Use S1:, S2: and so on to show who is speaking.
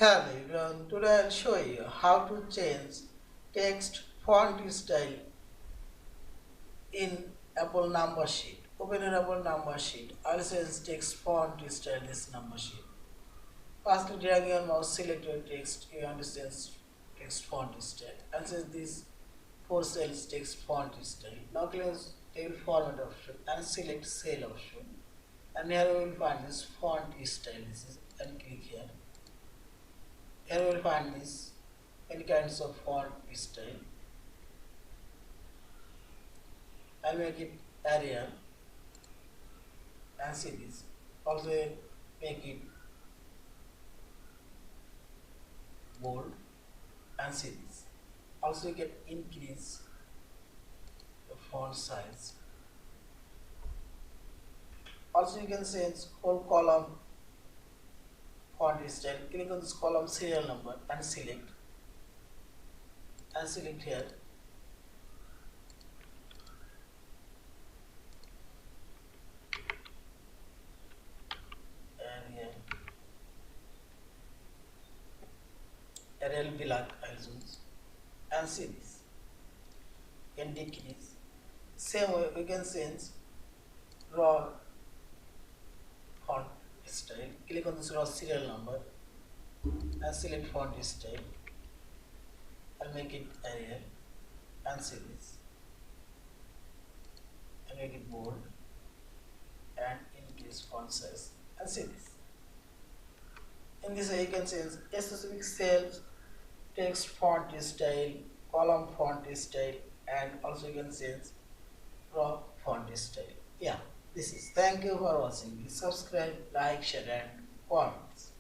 S1: Hello everyone, today I'll show you how to change text font style in Apple number sheet. Open your Apple number sheet. I'll change text font style this number sheet. Firstly drag your mouse, select your text, you want to change text font style. I'll change this 4 cells text font style. Now click table format option and select cell option. And here we will find this font style. This is and click here. Here we will find this any kinds of font style. I'll make it Arial and see this. Also make it bold and see this. Also you can increase the font size. Also you can change whole column font style. Click on this column serial number and select here Arial black I'll choose and see this. You can decrease. Same way we can change raw font style. Click on this raw serial number and select font style. I'll make it Arial and see this. And make it bold and increase font size and see this. In this way you can change a specific cells, text font style, column font style, and also you can change raw font style. Yeah, this is. Thank you for watching. Please subscribe, like, share, and comments.